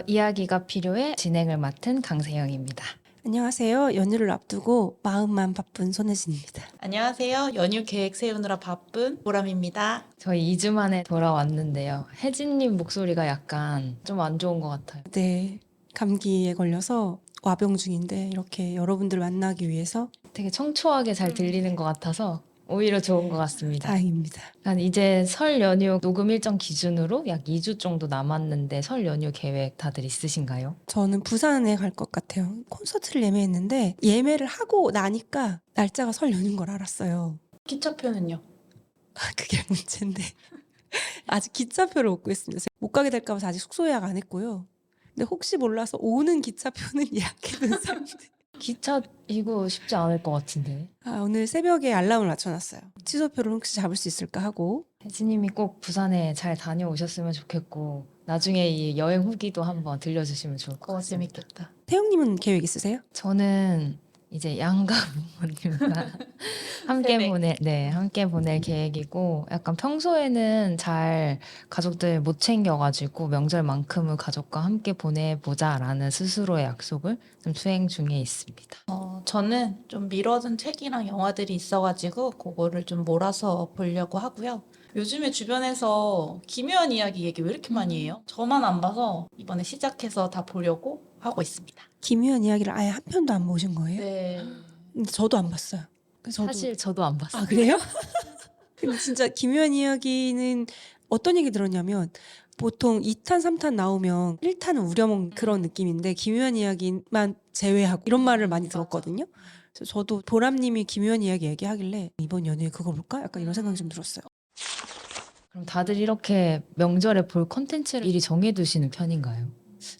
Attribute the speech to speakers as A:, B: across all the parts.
A: 이야기가 필요해 진행을 맡은 강세영입니다.
B: 안녕하세요. 연휴를 앞두고 마음만 바쁜 손혜진입니다.
C: 안녕하세요. 연휴 계획 세우느라 바쁜 보람입니다.
A: 저희 2주 만에 돌아왔는데요. 혜진님 목소리가 약간 좀 안 좋은 것 같아요.
B: 네, 감기에 걸려서 와병 중인데 이렇게 여러분들 만나기 위해서
A: 되게 청초하게 잘 들리는 것 같아서 오히려 좋은 것 같습니다.
B: 다행입니다.
A: 이제 설 연휴 녹음 일정 기준으로 약 2주 정도 남았는데 설 연휴 계획 다들 있으신가요?
B: 저는 부산에 갈 것 같아요. 콘서트를 예매했는데 예매를 하고 나니까 날짜가 설 연휴인 걸 알았어요.
C: 기차표는요?
B: 그게 문제인데 아직 기차표를 못 구했습니다. 못 가게 될까 봐 아직 숙소 예약 안 했고요. 근데 혹시 몰라서 오는 기차표는 예약해둔 상태.
A: 기차 이거 쉽지 않을 것 같은데.
B: 오늘 새벽에 알람을 맞춰놨어요. 취소표를 혹시 잡을 수 있을까 하고.
A: 혜진님이 꼭 부산에 잘 다녀오셨으면 좋겠고 나중에 이 여행 후기도 한번 들려주시면 좋을 것 같습니다.
C: 재밌겠다.
B: 태용님은 계획 있으세요?
A: 저는 이제 양가 부모님과 함께 보낼 계획이고 약간 평소에는 잘 가족들 못 챙겨가지고 명절만큼은 가족과 함께 보내보자라는 스스로의 약속을 좀 수행 중에 있습니다.
C: 저는 좀 미뤄둔 책이랑 영화들이 있어가지고 그거를 좀 몰아서 보려고 하고요. 요즘에 주변에서 기묘한 이야기 얘기 왜 이렇게 많이 해요? 저만 안 봐서 이번에 시작해서 다 보려고 하고 있습니다.
B: 기묘한 이야기를 아예 한 편도 안 보신 거예요?
C: 네.
B: 근데 저도 안 봤어요. 그래서
A: 사실 저도 안 봤어요.
B: 그래요? 근데 진짜 기묘한 이야기는 어떤 얘기 들었냐면 보통 2탄, 3탄 나오면 1탄은 우려먹는 그런 느낌인데 기묘한 이야기만 제외하고 이런 말을 많이 들었거든요. 그래서 저도 보람님이 기묘한 이야기 얘기하길래 이번 연휴에 그거 볼까? 약간 이런 생각이 좀 들었어요.
A: 그럼 다들 이렇게 명절에 볼 콘텐츠를 미리 정해두시는 편인가요?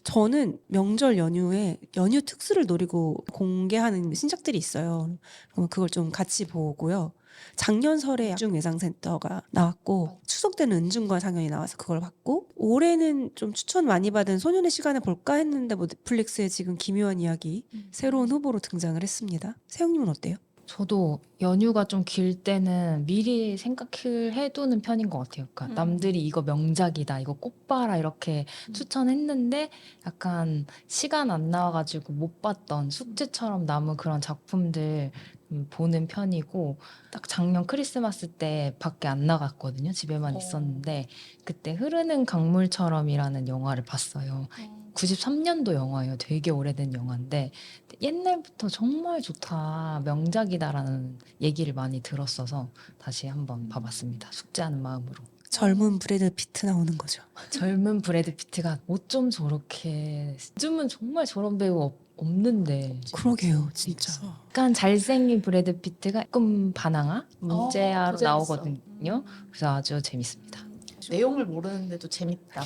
B: 저는 명절 연휴에 연휴 특수를 노리고 공개하는 신작들이 있어요. 그럼 그걸 좀 같이 보고요. 작년 설에 은중예상센터가 나왔고 추석 때는 은중과 상연이 나와서 그걸 봤고 올해는 좀 추천 많이 받은 소년의 시간을 볼까 했는데 뭐 넷플릭스에 지금 기묘한 이야기 새로운 후보로 등장을 했습니다. 세영님은 어때요?
A: 저도 연휴가 좀 길 때는 미리 생각을 해두는 편인 것 같아요. 그러니까 남들이 이거 명작이다, 이거 꼭 봐라 이렇게 추천했는데 약간 시간 안 나와가지고 못 봤던 숙제처럼 남은 그런 작품들 보는 편이고 딱 작년 크리스마스 때 밖에 안 나갔거든요. 집에만 있었는데 그때 흐르는 강물처럼이라는 영화를 봤어요. 93년도 영화예요. 되게 오래된 영화인데 옛날부터 정말 좋다, 명작이다라는 얘기를 많이 들었어서 다시 한번 봐봤습니다. 숙제하는 마음으로.
B: 젊은 브래드 피트 나오는 거죠.
A: 젊은 브래드 피트가 어쩜 저렇게 요즘은 정말 저런 배우 없는데
B: 그러게요, 진짜.
A: 약간 잘생긴 브래드 피트가 조금 반항아 문제아로
C: 더 재밌어.
A: 나오거든요. 그래서 아주 재밌습니다.
C: 내용을 모르는데도 재밌다.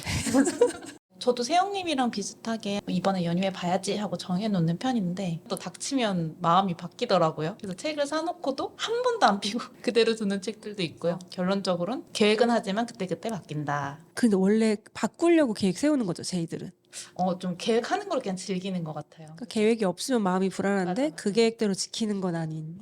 C: 저도 세영님이랑 비슷하게 이번에 연휴에 봐야지 하고 정해놓는 편인데 또 닥치면 마음이 바뀌더라고요. 그래서 책을 사놓고도 한 번도 안 피고 그대로 두는 책들도 있고요. 결론적으로는 계획은 하지만 그때그때 바뀐다.
B: 근데 원래 바꾸려고 계획 세우는 거죠, 저희들은.
C: 좀 계획하는 걸 그냥 즐기는 것 같아요.
B: 그러니까 계획이 없으면 마음이 불안한데
C: 맞아, 맞아.
B: 그 계획대로 지키는 건 아닌.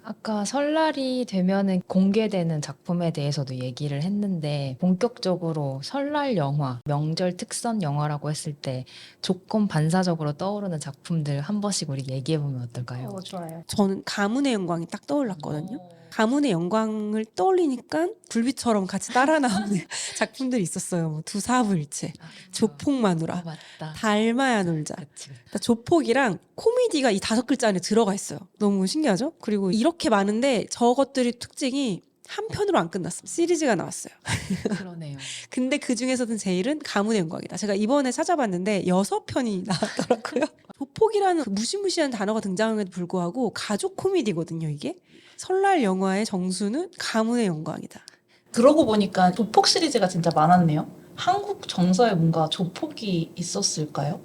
A: 아까 설날이 되면은 공개되는 작품에 대해서도 얘기를 했는데 본격적으로 설날 영화, 명절 특선 영화라고 했을 때 조건 반사적으로 떠오르는 작품들 한 번씩 우리 얘기해보면 어떨까요?
C: 좋아요.
B: 저는 가문의 영광이 딱 떠올랐거든요. 가문의 영광을 떠올리니까 불빛처럼 같이 따라 나오는 작품들이 있었어요. 뭐 두사부일체, 조폭마누라,
A: 맞다.
B: 닮아야 놀자.
A: 그치.
B: 그러니까 조폭이랑 코미디가 이 5글자 안에 들어가 있어요. 너무 신기하죠? 그리고 이렇게 많은데 저것들이 특징이 한 편으로 안 끝났어요. 시리즈가 나왔어요.
A: 그러네요.
B: 근데 그 중에서는 제일은 가문의 영광이다. 제가 이번에 찾아봤는데 6편이 나왔더라고요. 조폭이라는 그 무시무시한 단어가 등장함에도 불구하고 가족 코미디거든요, 이게. 설날 영화의 정수는 가문의 영광이다.
C: 그러고 보니까 조폭 시리즈가 진짜 많았네요. 한국 정서에 뭔가 조폭이 있었을까요?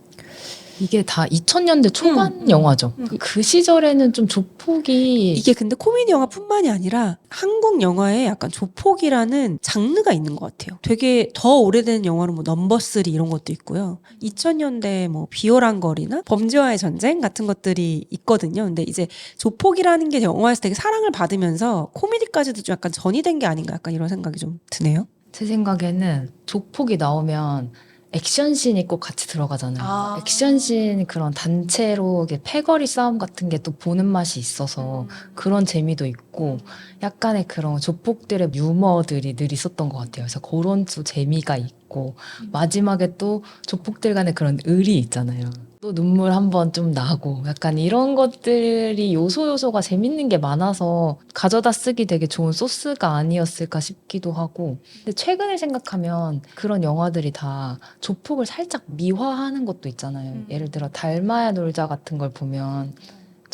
A: 이게 다 2000년대 초반 영화죠. 그 시절에는 좀 조폭이
B: 이게 근데 코미디 영화뿐만이 아니라 한국 영화에 약간 조폭이라는 장르가 있는 것 같아요. 되게 더 오래된 영화는 뭐 넘버3 이런 것도 있고요. 2000년대 뭐 비열한 거리나 범죄와의 전쟁 같은 것들이 있거든요. 근데 이제 조폭이라는 게 영화에서 되게 사랑을 받으면서 코미디까지도 좀 약간 전이된 게 아닌가 약간 이런 생각이 좀 드네요.
A: 제 생각에는 조폭이 나오면 액션씬이 꼭 같이 들어가잖아요.
C: 아.
A: 액션씬 그런 단체로 이렇게 패거리 싸움 같은 게 또 보는 맛이 있어서 그런 재미도 있고 약간의 그런 조폭들의 유머들이 늘 있었던 것 같아요. 그래서 그런 또 재미가 있고 마지막에 또 조폭들 간의 그런 의리 있잖아요. 또 눈물 한번 좀 나고 약간 이런 것들이 요소가 재밌는 게 많아서 가져다 쓰기 되게 좋은 소스가 아니었을까 싶기도 하고 근데 최근에 생각하면 그런 영화들이 다 조폭을 살짝 미화하는 것도 있잖아요. 예를 들어 닮아야 놀자 같은 걸 보면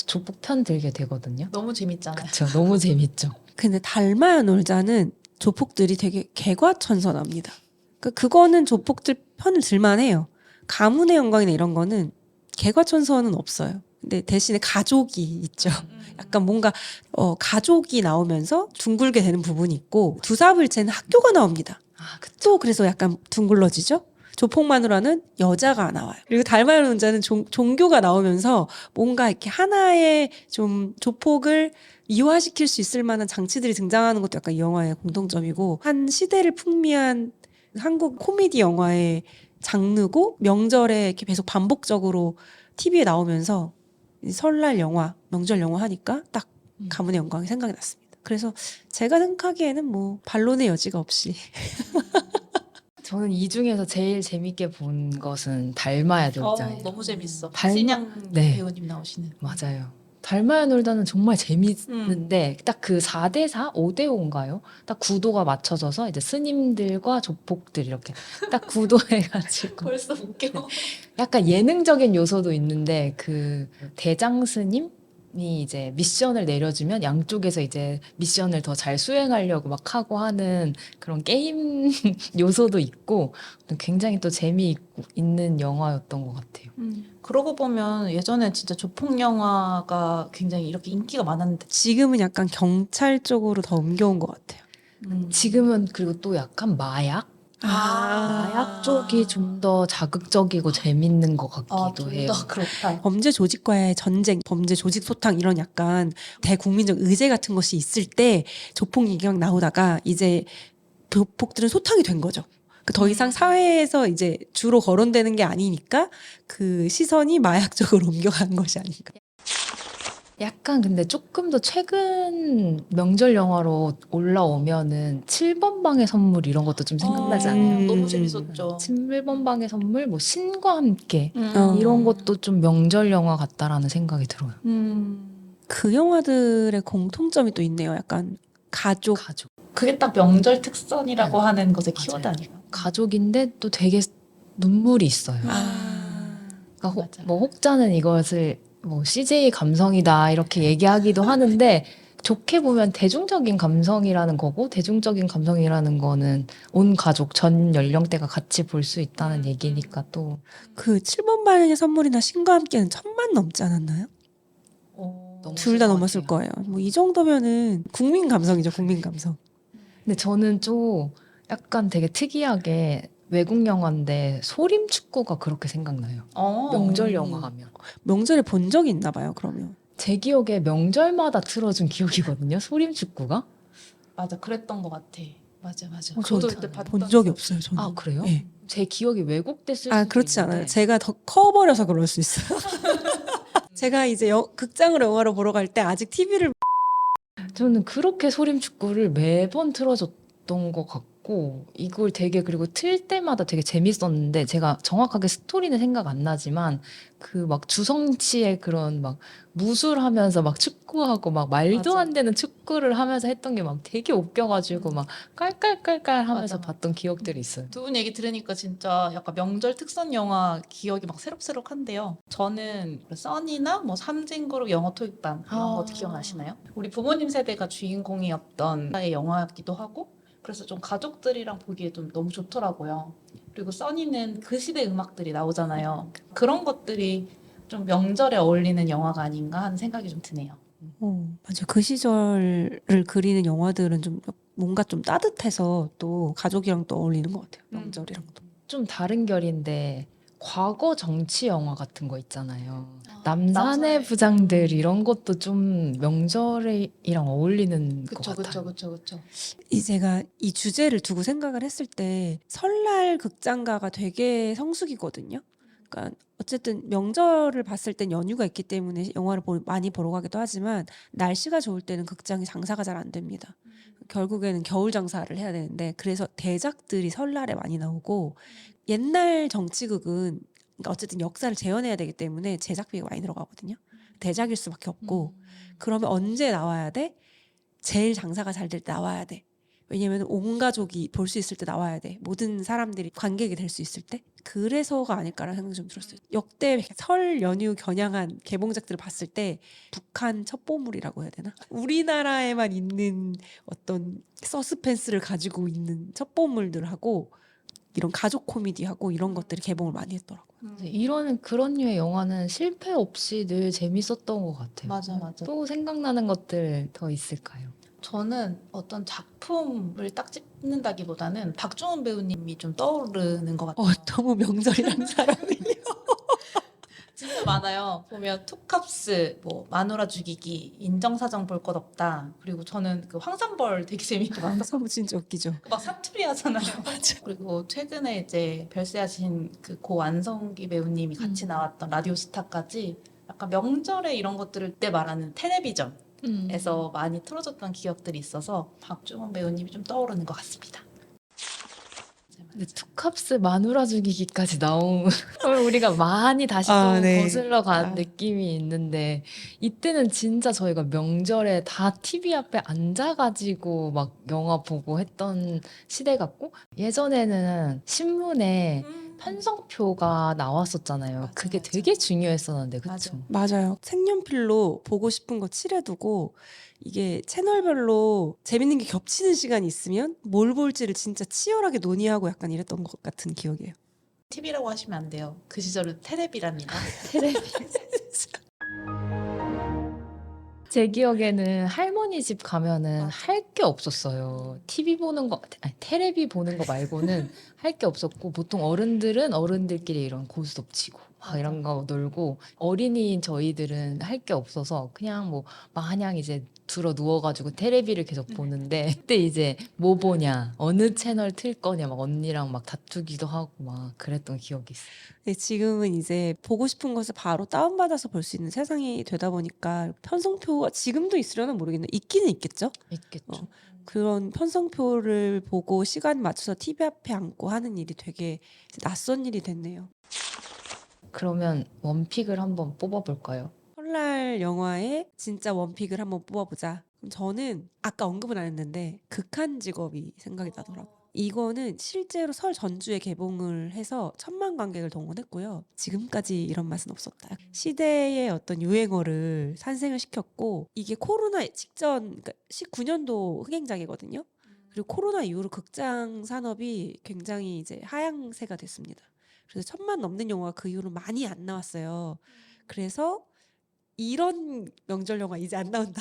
A: 조폭 편 들게 되거든요.
C: 너무 재밌잖아요.
A: 그쵸. 너무 재밌죠.
B: 근데 닮아야 놀자는 조폭들이 되게 개과천선합니다. 그거는 조폭들 편을 들만해요. 가문의 영광이나 이런 거는 개과천선은 없어요. 근데 대신에 가족이 있죠. 약간 뭔가 가족이 나오면서 둥글게 되는 부분이 있고 두사불체는 학교가 나옵니다.
A: 아, 그쵸.
B: 또 그래서 약간 둥글러지죠. 조폭마누라는 여자가 나와요. 그리고 닮아야 놀자는 종교가 나오면서 뭔가 이렇게 하나의 좀 조폭을 이화시킬 수 있을 만한 장치들이 등장하는 것도 약간 이 영화의 공통점이고 한 시대를 풍미한 한국 코미디 영화의 장르고 명절에 이렇게 계속 반복적으로 TV에 나오면서 이 설날 영화, 명절 영화 하니까 딱 가문의 영광이 생각이 났습니다. 그래서 제가 생각하기에는 뭐 반론의 여지가 없이
A: 저는 이 중에서 제일 재밌게 본 것은 닮아야 놀자예요.
C: 너무 재밌어.
A: 닮아-
C: 신양
A: 네.
C: 배우님 나오시는.
A: 맞아요. 닮아야 놀자는 정말 재밌는데 딱 그 4대4, 5대5인가요? 딱 구도가 맞춰져서 이제 스님들과 조폭들 이렇게 딱 구도해가지고
C: 벌써 웃겨.
A: 약간 예능적인 요소도 있는데 그 대장 스님이 이제 미션을 내려주면 양쪽에서 이제 미션을 더 잘 수행하려고 막 하고 하는 그런 게임 요소도 있고 굉장히 또 재미있는 영화였던 것 같아요.
C: 그러고 보면 예전에 진짜 조폭 영화가 굉장히 이렇게 인기가 많았는데
B: 지금은 약간 경찰 쪽으로 더 옮겨온 것 같아요.
A: 지금은 그리고 또 약간 마약 마약 쪽이 좀 더 자극적이고 재밌는 것 같기도 해요.
C: 좀더 그렇다.
B: 범죄 조직과의 전쟁, 범죄 조직 소탕 이런 약간 대국민적 의제 같은 것이 있을 때 조폭 얘기가 나오다가 이제 조폭들은 소탕이 된 거죠. 더 이상 사회에서 이제 주로 거론되는 게 아니니까 그 시선이 마약 쪽으로 옮겨간 것이 아닌가.
A: 약간 근데 조금 더 최근 명절 영화로 올라오면은 7번 방의 선물 이런 것도 좀 생각나지 않아요?
C: 너무 재밌었죠.
A: 7번 방의 선물, 뭐 신과 함께
B: 어.
A: 이런 것도 좀 명절 영화 같다라는 생각이 들어요.
B: 그 영화들의 공통점이 또 있네요. 약간 가족.
A: 가족.
C: 그게 딱 명절 특선이라고
A: 네.
C: 하는 것의
A: 맞아요.
C: 키워드 아니에요?
A: 가족인데 또 되게 눈물이 있어요. 그러니까
C: 맞아.
A: 뭐 혹자는 이것을 뭐 CJ 감성이다 이렇게 얘기하기도 하는데 좋게 보면 대중적인 감성이라는 거고 대중적인 감성이라는 거는 온 가족 전 연령대가 같이 볼 수 있다는 얘기니까 또
B: 그 7번 반의 선물이나 신과 함께는 1000만 넘지 않았나요?
A: 넘었을
B: 둘 다
A: 것
B: 넘었을
A: 같아요.
B: 거예요. 뭐 이 정도면은 국민 감성이죠, 국민 감성.
A: 근데 저는 좀 약간 되게 특이하게 외국 영화인데 소림 축구가 그렇게 생각나요. 명절 영화 하면.
B: 명절에 본 적이 있나 봐요, 그러면.
A: 제 기억에 명절마다 틀어준 기억이거든요. 소림 축구가.
C: 맞아, 그랬던 것 같아. 맞아.
A: 저도
C: 그때
A: 본
C: 봤던
B: 적이
C: 기억이
B: 없어요, 저는.
A: 아 그래요?
B: 네.
A: 제 기억이 왜곡됐을
B: 아,
A: 수도
B: 그렇지
A: 있는데
B: 않아요. 제가 더 커버려서 그럴 수 있어요. 제가 이제 극장으로 영화를 보러 갈 때 아직 TV를
A: 저는 그렇게 소림 축구를 매번 틀어줬던 것 같고 이걸 되게 그리고 틀 때마다 되게 재밌었는데 제가 정확하게 스토리는 생각 안 나지만 그 막 주성치의 그런 막 무술하면서 막 축구하고 막 말도
C: 맞아.
A: 안 되는 축구를 하면서 했던 게 막 되게 웃겨가지고 막 깔깔깔깔 하면서
C: 맞아.
A: 봤던 기억들이 있어요.
C: 두 분 얘기 들으니까 진짜 약간 명절 특선 영화 기억이 막 새록새록한데요. 저는 써니나 뭐 삼진그룹 영어 토익반 이런 것도 기억나시나요? 우리 부모님 세대가 주인공이었던 영화였기도 하고 그래서 좀 가족들이랑 보기에 좀 너무 좋더라고요. 그리고 써니는 그 시대 음악들이 나오잖아요. 그런 것들이 좀 명절에 어울리는 영화가 아닌가 하는 생각이 좀 드네요.
B: 맞아요. 그 시절을 그리는 영화들은 좀 뭔가 좀 따뜻해서 또 가족이랑 또 어울리는 것 같아요. 명절이랑도.
A: 좀 다른 결인데 과거 정치 영화 같은 거 있잖아요.
C: 아,
A: 남산의
C: 남산의
A: 부장들 이런 것도 좀 명절이랑 어울리는 것
C: 그쵸
A: 같아요.
C: 그쵸.
B: 제가 이 주제를 두고 생각을 했을 때 설날 극장가가 되게 성수기거든요. 그러니까 어쨌든 명절을 봤을 땐 연휴가 있기 때문에 영화를 많이 보러 가기도 하지만 날씨가 좋을 때는 극장이 장사가 잘 안 됩니다. 결국에는 겨울 장사를 해야 되는데 그래서 대작들이 설날에 많이 나오고 옛날 정치극은 그러니까 어쨌든 역사를 재현해야 되기 때문에 제작비가 많이 들어가거든요. 대작일 수밖에 없고 그러면 언제 나와야 돼? 제일 장사가 잘 될 때 나와야 돼. 왜냐면 온 가족이 볼 수 있을 때 나와야 돼. 모든 사람들이 관객이 될 수 있을 때. 그래서가 아닐까라는 생각이 좀 들었어요. 역대 설 연휴 겨냥한 개봉작들을 봤을 때 북한 첩보물이라고 해야 되나? 우리나라에만 있는 어떤 서스펜스를 가지고 있는 첩보물들하고 이런 가족 코미디하고 이런 것들이 개봉을 많이 했더라고요.
A: 이런 그런 류의 영화는 실패 없이 늘 재밌었던 것 같아요.
C: 맞아.
A: 또 생각나는 것들 더 있을까요?
C: 저는 어떤 작품을 딱 찝는다기보다는 박중훈 배우님이 좀 떠오르는 것 같아요.
B: 너무 명절이랑 사람이
C: 진짜 많아요. 보면 투캅스, 뭐 마누라 죽이기, 인정사정 볼 것 없다. 그리고 저는 그 황산벌 되게 재밌게 봤어요.
B: 너무 진짜 웃기죠.
C: 막 사투리 하잖아요. 그리고 최근에 이제 별세하신 그 고완성기 배우님이 같이 나왔던 라디오스타까지 약간 명절에 이런 것들을 때 말하는 텔레비전에서 많이 틀어졌던 기억들이 있어서 박중훈 배우님이 좀 떠오르는 것 같습니다.
A: 근데 투캅스 마누라 죽이기까지 나온 걸 우리가 많이 다시 또
B: 네.
A: 거슬러 간
B: 아.
A: 느낌이 있는데 이때는 진짜 저희가 명절에 다 TV 앞에 앉아가지고 막 영화 보고 했던 시대 같고 예전에는 신문에 편성표가 나왔었잖아요.
C: 맞아,
A: 그게
C: 맞아.
A: 되게 중요했었는데 그쵸?
B: 맞아요. 색연필로 보고 싶은 거 칠해두고 이게 채널별로 재밌는 게 겹치는 시간이 있으면 뭘 볼지를 진짜 치열하게 논의하고 약간 이랬던 것 같은 기억이에요.
C: TV라고 하시면 안 돼요. 그 시절은 테레비랍니다.
A: 제 기억에는 할머니 집 가면은
C: 맞아.
A: 할 게 없었어요. TV 보는 거, 아니, 테레비 보는 거 말고는 할 게 없었고, 보통 어른들은 어른들끼리 이런 고스톱 치고, 막
C: 맞아.
A: 이런 거 놀고, 어린이인 저희들은 할 게 없어서, 그냥 뭐, 마냥 이제 들어 누워가지고 테레비를 계속 보는데, 그때 이제 뭐 보냐, 어느 채널 틀 거냐, 막 언니랑 막 다투기도 하고, 막 그랬던 기억이 있어요.
B: 근데 지금은 이제 보고 싶은 것을 바로 다운받아서 볼 수 있는 세상이 되다 보니까 편성표가 지금도 있으려나 모르겠는데 있기는 있겠죠?
A: 있겠죠.
B: 그런 편성표를 보고 시간 맞춰서 TV 앞에 앉고 하는 일이 되게 이제 낯선 일이 됐네요.
A: 그러면 원픽을 한번 뽑아볼까요?
B: 설날 영화에 진짜 원픽을 한번 뽑아보자. 그럼 저는 아까 언급은 안 했는데 극한 직업이 생각이 나더라고요. 이거는 실제로 설 전주에 개봉을 해서 1,000만 관객을 동원했고요. 지금까지 이런 맛은 없었다. 시대의 어떤 유행어를 산생을 시켰고 이게 코로나 직전 그러니까 19년도 흥행작이거든요. 그리고 코로나 이후로 극장 산업이 굉장히 이제 하향세가 됐습니다. 그래서 1,000만 넘는 영화가 그 이후로 많이 안 나왔어요. 그래서 이런 명절 영화 이제 안 나온다.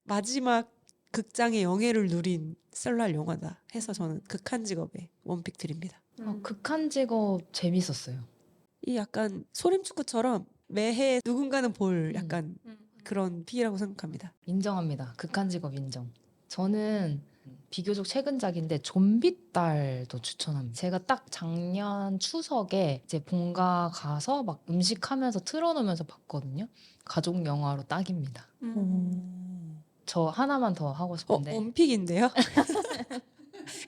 B: 마지막 극장의 영예를 누린 설날 영화다 해서 저는 극한 직업에 원픽 드립니다.
A: 극한 직업 재밌었어요.
B: 이 약간 소림축구처럼 매해 누군가는 볼 약간 그런 피라고 생각합니다.
A: 인정합니다. 극한 직업 인정. 저는 비교적 최근작인데 좀비 딸도 추천합니다. 제가 딱 작년 추석에 이제 본가 가서 막 음식하면서 틀어놓으면서 봤거든요. 가족 영화로 딱입니다. 저 하나만 더 하고 싶은데.
B: 원픽인데요?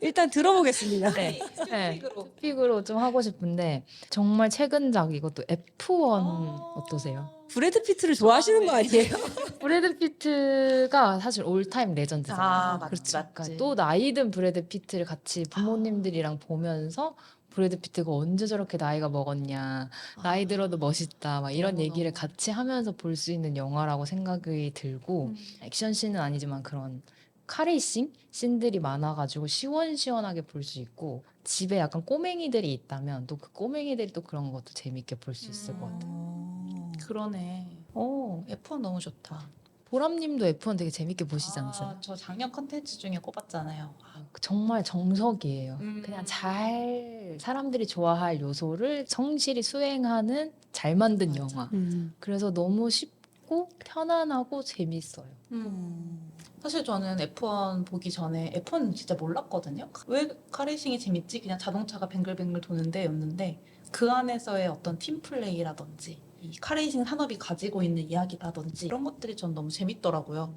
B: 일단 들어보겠습니다.
A: 네. 네. 픽으로 좀 하고 싶은데 정말 최근작 이것도 F1 어떠세요?
B: 브래드 피트를 좋아하시는 거 아니에요?
A: 브래드 피트가 사실 올타임 레전드잖아요.
C: 아, 맞지,
A: 그렇죠.
C: 맞지.
A: 그러니까 또 나이든 브래드 피트를 같이 부모님들이랑 보면서 브래드 피트가 언제 저렇게 나이가 먹었냐, 나이 들어도 멋있다, 막 이런
C: 너무,
A: 얘기를
C: 너무.
A: 같이 하면서 볼 수 있는 영화라고 생각이 들고 액션 씬은 아니지만 그런 카레이싱 씬들이 많아가지고 시원시원하게 볼 수 있고 집에 약간 꼬맹이들이 있다면 또 그 꼬맹이들이 또 그런 것도 재밌게 볼 수 있을 것 같아요.
C: 그러네. F1 너무 좋다.
A: 보람님도 F1 되게 재밌게 보시지 않으세요?
C: 저 작년 컨텐츠 중에 꼽았잖아요.
A: 정말 정석이에요.
C: 음.
A: 그냥 잘 사람들이 좋아할 요소를 성실히 수행하는 잘 만든
C: 맞아.
A: 영화. 그래서 너무 쉽고 편안하고 재밌어요.
C: 사실 저는 F1 보기 전에 F1 진짜 몰랐거든요. 왜 카레이싱이 재밌지? 그냥 자동차가 뱅글뱅글 도는데 였는데 그 안에서의 어떤 팀플레이라든지 이 카레이싱 산업이 가지고 있는 이야기라든지 이런 것들이 전 너무 재밌더라고요.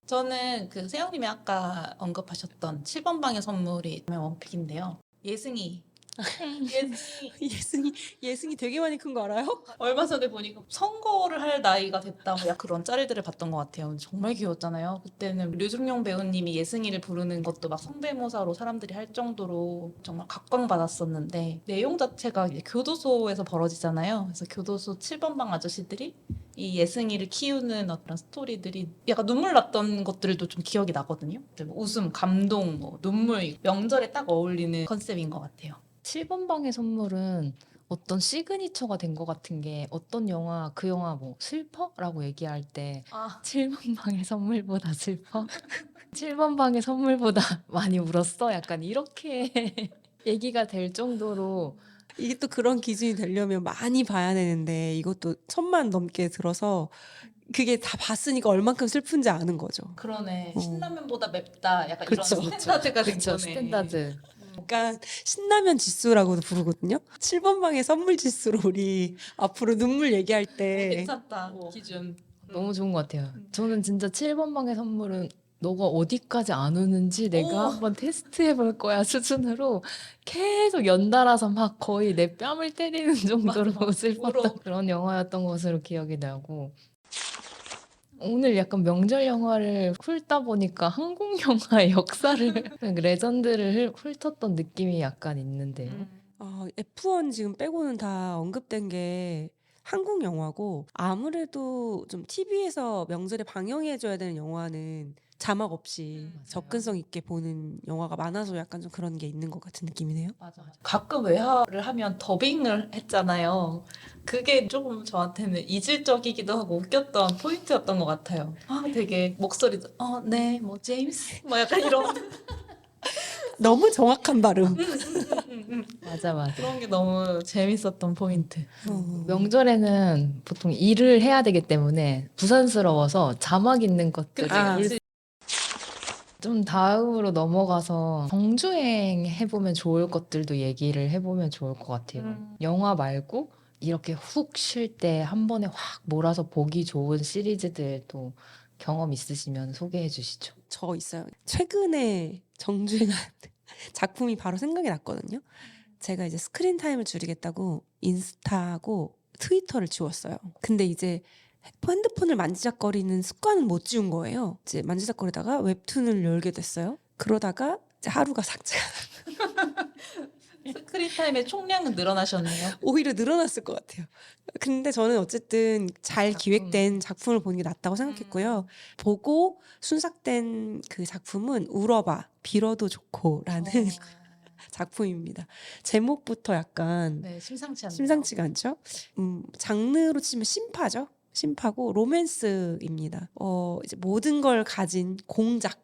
C: 저는 그 세영님이 아까 언급하셨던 7번 방의 선물이 원픽인데요. 예승이
B: 예승이 되게 많이 큰 거 알아요?
C: 얼마 전에 보니까 선거를 할 나이가 됐다 뭐 그런 짤들을 봤던 것 같아요. 정말 귀여웠잖아요. 그때는 류승룡 배우님이 예승이를 부르는 것도 막 성대모사로 사람들이 할 정도로 정말 각광받았었는데 내용 자체가 이제 교도소에서 벌어지잖아요. 그래서 교도소 7번 방 아저씨들이 이 예승이를 키우는 어떤 스토리들이 약간 눈물 났던 것들도 좀 기억이 나거든요. 뭐 웃음, 감동, 뭐 눈물, 명절에 딱 어울리는 컨셉인 것 같아요.
A: 7번 방의 선물은 어떤 시그니처가 된 것 같은 게 어떤 영화, 그 영화 뭐 슬퍼? 라고 얘기할 때 7번 방의 선물보다 슬퍼? 7번 방의 선물보다 많이 울었어? 약간 이렇게 얘기가 될 정도로
B: 이게 또 그런 기준이 되려면 많이 봐야 되는데 이것도 1000만 넘게 들어서 그게 다 봤으니까 얼만큼 슬픈지 아는 거죠.
C: 그러네.
B: 어.
C: 신라면보다 맵다. 약간
B: 그쵸.
C: 이런 스탠다드가 된
A: 그쵸,
C: 거네.
A: 스탠다드.
B: 약간 신라면 지수라고도 부르거든요. 7번 방의 선물 지수로 우리 앞으로 눈물 얘기할 때
C: 괜찮다. 기준.
A: 너무 좋은 것 같아요. 저는 진짜 7번 방의 선물은 너가 어디까지 안 우는지 내가
C: 오.
A: 한번 테스트해 볼 거야 수준으로 계속 연달아서 막 거의 내 뺨을 때리는 정도로
C: 맞아.
A: 슬펐던
C: 울어.
A: 그런 영화였던 것으로 기억이 나고 오늘 약간 명절 영화를 훑다 보니까 한국 영화의 역사를 레전드를 훑었던 느낌이 약간 있는데요.
B: F1 지금 빼고는 다 언급된 게 한국 영화고 아무래도 좀 TV에서 명절에 방영해줘야 되는 영화는 자막 없이
C: 맞아요.
B: 접근성 있게 보는 영화가 많아서 약간 좀 그런 게 있는 것 같은 느낌이네요.
C: 맞아. 가끔 외화를 하면 더빙을 했잖아요. 그게 조금 저한테는 이질적이기도 하고 웃겼던 포인트였던 것 같아요. 되게 목소리도 네, 뭐 제임스, 뭐 약간 이런
B: 너무 정확한 발음.
A: 맞아.
C: 그런 게 너무 재밌었던 포인트.
A: 명절에는 보통 일을 해야 되기 때문에 부산스러워서 자막 있는 것들을
C: 그치.
A: 좀 다음으로 넘어가서 정주행 해보면 좋을 것들도 얘기를 해보면 좋을 것 같아요. 영화 말고 이렇게 훅 쉴 때 한 번에 확 몰아서 보기 좋은 시리즈들도 경험 있으시면 소개해 주시죠.
B: 저 있어요. 최근에 정주행한 작품이 바로 생각이 났거든요. 제가 이제 스크린 타임을 줄이겠다고 인스타하고 트위터를 지웠어요. 근데 이제 핸드폰을 만지작거리는 습관은 못 지운 거예요. 이제 만지작거리다가 웹툰을 열게 됐어요. 그러다가 이제 하루가 삭제가
C: 스크린 타임의 총량은 늘어나셨네요.
B: 오히려 늘어났을 것 같아요. 근데 저는 어쨌든 잘
A: 작품.
B: 기획된 작품을 보는 게 낫다고 생각했고요. 보고 순삭된 그 작품은 울어봐 빌어도 좋고라는 작품입니다. 제목부터 약간
C: 네, 심상치 않네요.
B: 심상치가 않죠? 장르로 치면 심파죠. 심파고 로맨스입니다. 이제 모든 걸 가진 공작.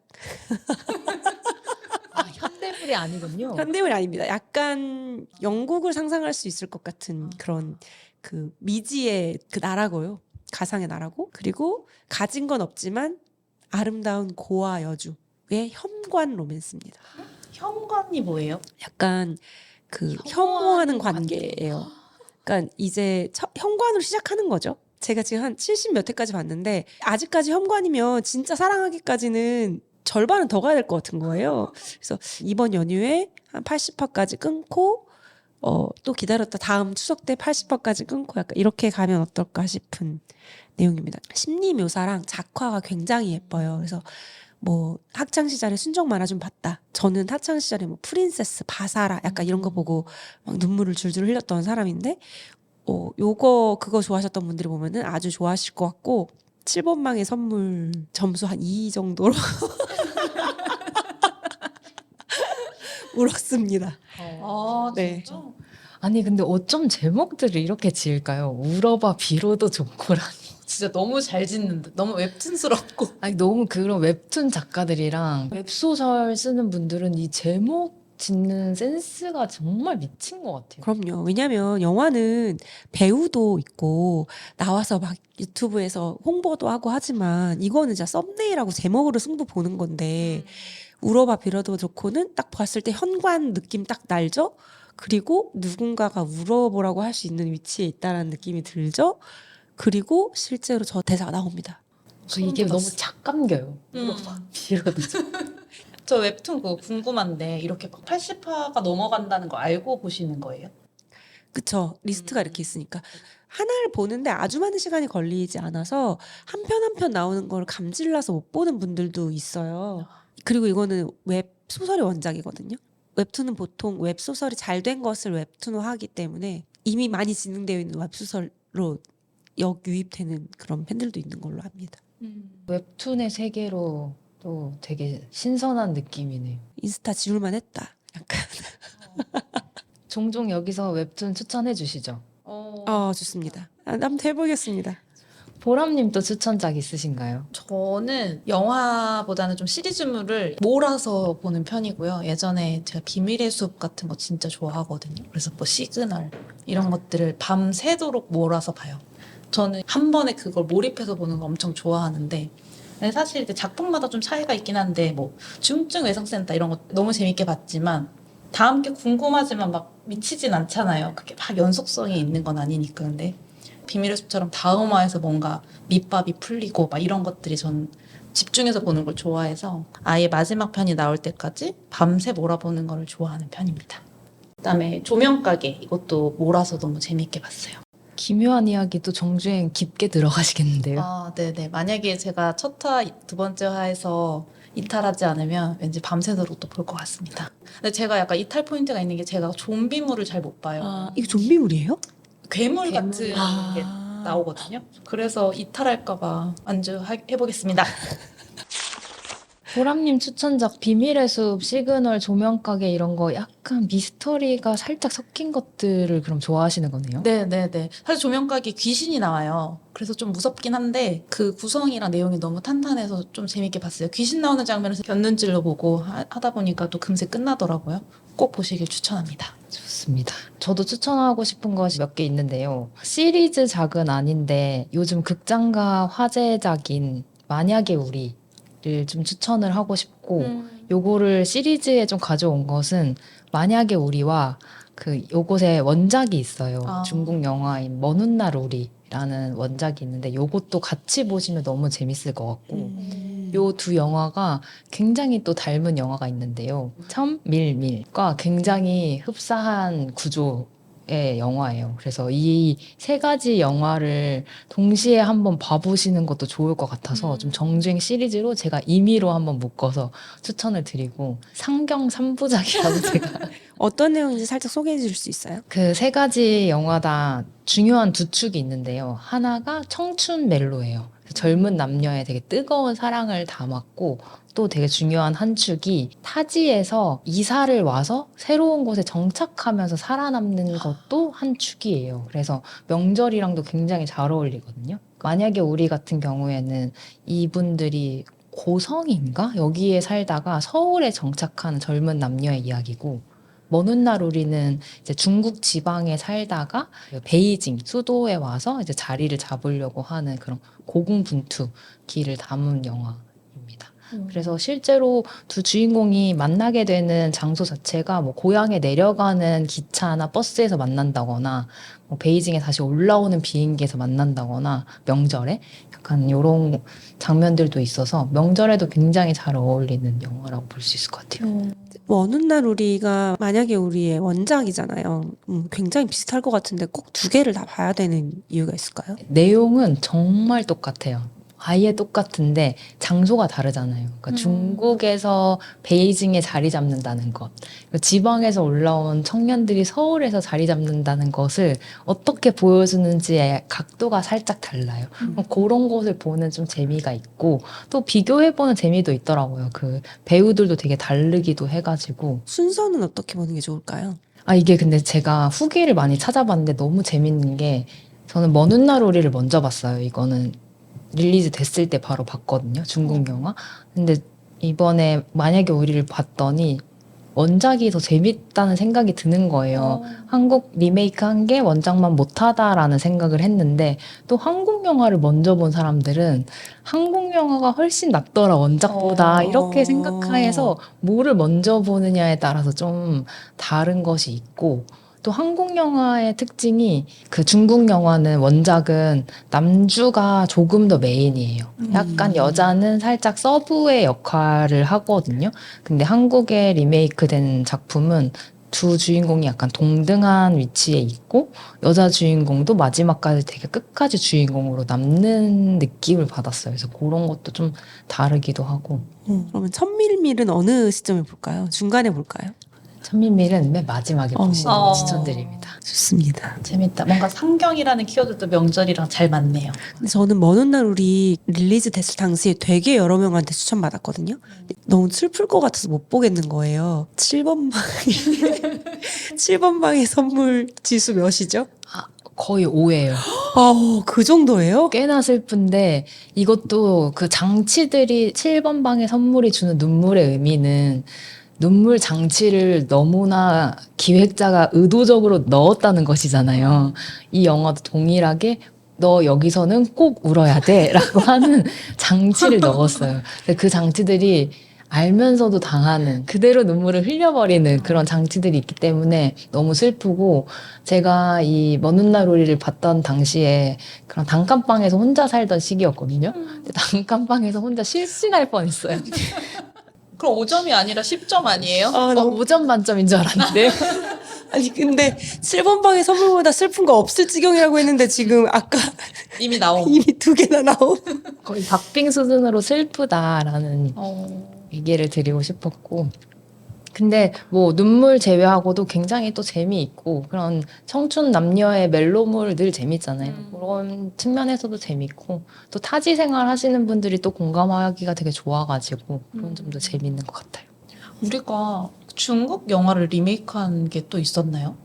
A: 현대물이 아니군요.
B: 현대물이 아닙니다. 약간 영국을 상상할 수 있을 것 같은 그런 그 미지의 그 나라고요. 가상의 나라고. 그리고 가진 건 없지만 아름다운 고아 여주의 현관 로맨스입니다.
C: 현관이 뭐예요?
B: 약간 그
A: 혐오하는
B: 혐오하는 관계예요. 그러니까 이제 현관으로 시작하는 거죠. 제가 지금 한 70 몇 회까지 봤는데 아직까지 현관이면 진짜 사랑하기까지는 절반은 더 가야 될 것 같은 거예요. 그래서 이번 연휴에 한 80화까지 끊고 또 기다렸다 다음 추석 때 80화까지 끊고 약간 이렇게 가면 어떨까 싶은 내용입니다. 심리 묘사랑 작화가 굉장히 예뻐요. 그래서 뭐 학창 시절에 순정 만화 좀 봤다. 저는 학창 시절에 뭐 프린세스, 바사라 약간 이런 거 보고 막 눈물을 줄줄 흘렸던 사람인데 그거 좋아하셨던 분들이 보면은 아주 좋아하실 것 같고 7번 방의 선물 점수 한 2 정도로 울었습니다. 네.
C: 진짜?
A: 아니 근데 어쩜 제목들을 이렇게 지을까요? 울어봐 빌어도 좋고라니.
C: 진짜 너무 잘 짓는데 너무 웹툰스럽고
A: 아니 너무 그런 웹툰 작가들이랑 웹소설 쓰는 분들은 이 제목 짓는 센스가 정말 미친 것 같아요.
B: 그럼요. 왜냐면 영화는 배우도 있고 나와서 막 유튜브에서 홍보도 하고 하지만 이거는 진짜 썸네일하고 제목으로 승부 보는 건데 울어봐 빌어도 좋고는 딱 봤을 때 현관 느낌 딱 날죠? 그리고 누군가가 울어보라고 할 수 있는 위치에 있다라는 느낌이 들죠? 그리고 실제로 저 대사가 나옵니다.
A: 이게 너무 착 감겨요. 빌어도
C: 저 웹툰 그거 궁금한데 이렇게 80화가 넘어간다는 거 알고 보시는 거예요?
B: 그쵸. 리스트가 이렇게 있으니까. 하나를 보는데 아주 많은 시간이 걸리지 않아서 한 편 한 편 나오는 걸 감질나서 못 보는 분들도 있어요. 그리고 이거는 웹소설의 원작이거든요. 웹툰은 보통 웹소설이 잘 된 것을 웹툰으로 하기 때문에 이미 많이 진행되어 있는 웹소설로 역유입되는 그런 팬들도 있는 걸로 압니다.
A: 웹툰의 세계로 또 되게 신선한 느낌이네요.
B: 인스타 지울만 했다. 약간.
A: 종종 여기서 웹툰 추천해 주시죠.
B: 좋습니다. 한번 해보겠습니다.
A: 보람님도 추천작 있으신가요?
C: 저는 영화보다는 좀 시리즈물을 몰아서 보는 편이고요. 예전에 제가 비밀의 숲 같은 거 진짜 좋아하거든요. 그래서 뭐 시그널 이런 것들을 밤새도록 몰아서 봐요. 저는 한 번에 그걸 몰입해서 보는 거 엄청 좋아하는데 근데 사실 이제 작품마다 좀 차이가 있긴 한데 뭐 중증 외상센터 이런 거 너무 재밌게 봤지만 다음 게 궁금하지만 막 미치진 않잖아요. 그게 막 연속성이 있는 건 아니니까. 근데 비밀의 숲처럼 다음화에서 뭔가 밑밥이 풀리고 막 이런 것들이 전 집중해서 보는 걸 좋아해서 아예 마지막 편이 나올 때까지 밤새 몰아보는 걸 좋아하는 편입니다. 그다음에 조명가게 이것도 몰아서 너무 재밌게 봤어요.
A: 기묘한 이야기도 정주행 깊게 들어가시겠는데요?
C: 아, 네네. 만약에 제가 첫 화, 두 번째 화에서 이탈하지 않으면 왠지 밤새도록 또 볼 것 같습니다. 근데 제가 약간 이탈 포인트가 있는 게 제가 좀비물을 잘 못 봐요.
B: 이거 좀비물이에요?
C: 괴물 같은 게
B: 아.
C: 나오거든요. 그래서 이탈할까봐 해보겠습니다.
A: 보람님 추천작 비밀의 숲, 시그널, 조명가게 이런 거 약간 미스터리가 살짝 섞인 것들을 그럼 좋아하시는 거네요?
C: 네네네. 사실 조명가게 귀신이 나와요. 그래서 좀 무섭긴 한데 그 구성이랑 내용이 너무 탄탄해서 좀 재밌게 봤어요. 귀신 나오는 장면에서 곁눈질로 보고 하다 보니까 또 금세 끝나더라고요. 꼭 보시길 추천합니다.
A: 좋습니다. 저도 추천하고 싶은 것이 몇 개 있는데요. 시리즈작은 아닌데 요즘 극장가 화제작인 만약의 우리를 좀 추천을 하고 싶고 요거를 시리즈에 좀 가져온 것은 만약의 우리와 그 요것의 원작이 있어요.
C: 아.
A: 중국 영화인 먼 훗날 우리라는 원작이 있는데 요것도 같이 보시면 너무 재밌을 것 같고 요 두 영화가 굉장히 또 닮은 영화가 있는데요. 천밀밀과 굉장히 흡사한 구조의 영화예요. 그래서 이 세 가지 영화를 동시에 한번 봐보시는 것도 좋을 것 같아서 좀 정주행 시리즈로 제가 임의로 한번 묶어서 추천을 드리고 상경 3부작이라고 제가
B: 어떤 내용인지 살짝 소개해 줄 수 있어요?
A: 그 세 가지 영화다 중요한 두 축이 있는데요. 하나가 청춘 멜로예요. 젊은 남녀의 되게 뜨거운 사랑을 담았고 또 되게 중요한 한 축이 타지에서 이사를 와서 새로운 곳에 정착하면서 살아남는 것도 한 축이에요. 그래서 명절이랑도 굉장히 잘 어울리거든요. 만약에 우리 같은 경우에는 이분들이 고성인가? 여기에 살다가 서울에 정착한 젊은 남녀의 이야기고 먼 훗날 우리는 이제 중국 지방에 살다가 베이징 수도에 와서 이제 자리를 잡으려고 하는 그런 고군분투기를 담은 영화입니다. 그래서 실제로 두 주인공이 만나게 되는 장소 자체가 뭐 고향에 내려가는 기차나 버스에서 만난다거나 뭐 베이징에 다시 올라오는 비행기에서 만난다거나 명절에 약간 이런 장면들도 있어서 명절에도 굉장히 잘 어울리는 영화라고 볼 수 있을 것 같아요.
B: 먼 훗날 우리가 만약에 우리의 원작이잖아요. 굉장히 비슷할 것 같은데 꼭 두 개를 다 봐야 되는 이유가 있을까요?
A: 내용은 정말 똑같아요. 아예 똑같은데 장소가 다르잖아요. 그러니까 중국에서 베이징에 자리 잡는다는 것, 지방에서 올라온 청년들이 서울에서 자리 잡는다는 것을 어떻게 보여주는지의 각도가 살짝 달라요. 그런 것을 보는 좀 재미가 있고 또 비교해보는 재미도 있더라고요. 그 배우들도 되게 다르기도 해가지고
B: 순서는 어떻게 보는 게 좋을까요?
A: 이게 근데 제가 후기를 많이 찾아봤는데 너무 재밌는 게 저는 먼 훗날 우리를 먼저 봤어요. 이거는 릴리즈 됐을 때 바로 봤거든요. 중국 영화. 근데 이번에 만약에 우리를 봤더니 원작이 더 재밌다는 생각이 드는 거예요. 한국 리메이크 한 게 원작만 못하다라는 생각을 했는데 또 한국 영화를 먼저 본 사람들은 한국 영화가 훨씬 낫더라 원작보다 이렇게 생각해서 뭐를 먼저 보느냐에 따라서 좀 다른 것이 있고 또 한국 영화의 특징이 그 중국 영화는 원작은 남주가 조금 더 메인이에요. 약간 여자는 살짝 서브의 역할을 하거든요. 근데 한국에 리메이크된 작품은 두 주인공이 약간 동등한 위치에 있고 여자 주인공도 마지막까지 되게 끝까지 주인공으로 남는 느낌을 받았어요. 그래서 그런 것도 좀 다르기도 하고.
B: 그러면 천밀밀은 어느 시점에 볼까요? 중간에 볼까요?
A: 천민밀은 맨 마지막에 보시는 거
C: 어.
A: 추천드립니다.
B: 좋습니다.
C: 재밌다. 뭔가 상경이라는 키워드도 명절이랑 잘 맞네요.
B: 근데 저는 먼 훗날 우리 릴리즈 됐을 당시에 되게 여러 명한테 추천받았거든요. 너무 슬플 것 같아서 못 보겠는 거예요. 7번 방에 7번 방의 선물 지수 몇이죠?
A: 거의 5예요.
B: 그 정도예요?
A: 꽤나 슬픈데 이것도 그 장치들이 7번 방의 선물이 주는 눈물의 의미는 눈물 장치를 너무나 기획자가 의도적으로 넣었다는 것이잖아요. 이 영화도 동일하게 너 여기서는 꼭 울어야 돼 라고 하는 장치를 넣었어요. 근데 그 장치들이 알면서도 당하는 그대로 눈물을 흘려버리는 그런 장치들이 있기 때문에 너무 슬프고 제가 이 먼 훗날 우리를 봤던 당시에 그런 단칸방에서 혼자 살던 시기였거든요. 근데 단칸방에서 혼자 실신할 뻔했어요.
C: 그럼 5점이 아니라 10점 아니에요?
B: 너무
A: 5점 만점인 줄 알았는데
B: 아니 근데 7번 방의 선물보다 슬픈 거 없을 지경이라고 했는데 지금 아까
C: 이미 나온.
B: 이미 2개나 나오.
A: 거의 박빙 수준으로 슬프다라는
C: 어.
A: 얘기를 드리고 싶었고 근데 뭐 눈물 제외하고도 굉장히 또 재미있고 그런 청춘 남녀의 멜로물 늘 재밌잖아요. 그런 측면에서도 재밌고 또 타지 생활 하시는 분들이 또 공감하기가 되게 좋아가지고 그런 점도 재밌는 것 같아요.
C: 우리가 중국 영화를 리메이크한 게 또 있었나요?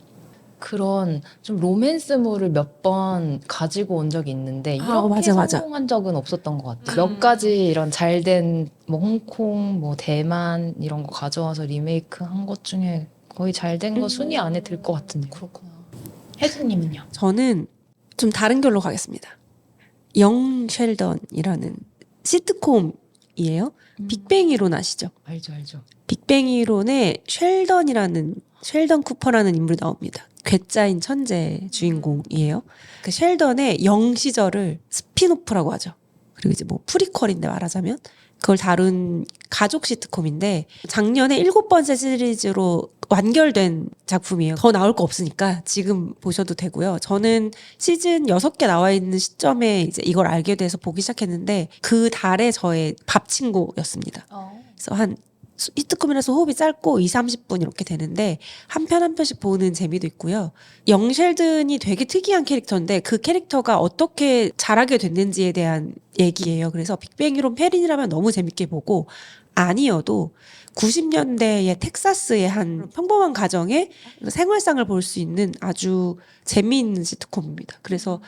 A: 그런 좀 로맨스물을 몇 번 가지고 온 적이 있는데 이렇게
B: 맞아.
A: 성공한 적은 없었던 것 같아요. 몇 가지 이런 잘된 뭐 홍콩, 뭐 대만 이런 거 가져와서 리메이크 한 것 중에 거의 잘된 거 순위 안에 들 것 같은데.
C: 그렇구나. 혜진님은요?
B: 저는 좀 다른 결로 가겠습니다. 영 셸던이라는 시트콤이에요. 빅뱅 이론 아시죠?
A: 알죠.
B: 빅뱅 이론에 셸던 쿠퍼라는 인물이 나옵니다. 괴짜인 천재 주인공이에요. 그 셸던의 영 시절을 스피노프라고 하죠. 그리고 이제 뭐 프리퀄인데 말하자면 그걸 다룬 가족 시트콤인데 작년에 7번째 시리즈로 완결된 작품이에요. 더 나올 거 없으니까 지금 보셔도 되고요. 저는 시즌 6개 나와 있는 시점에 이제 이걸 알게 돼서 보기 시작했는데 그 달에 저의 밥 친구였습니다. 그래서 한 시트콤이라서 호흡이 짧고 2-30분 이렇게 되는데 한 편 한 편씩 보는 재미도 있고요. 영 셸든이 되게 특이한 캐릭터인데 그 캐릭터가 어떻게 자라게 됐는지에 대한 얘기예요. 그래서 빅뱅 이론 팬이라면 너무 재밌게 보고 아니어도 90년대의 텍사스의 한 평범한 가정의 생활상을 볼 수 있는 아주 재미있는 시트콤입니다. 그래서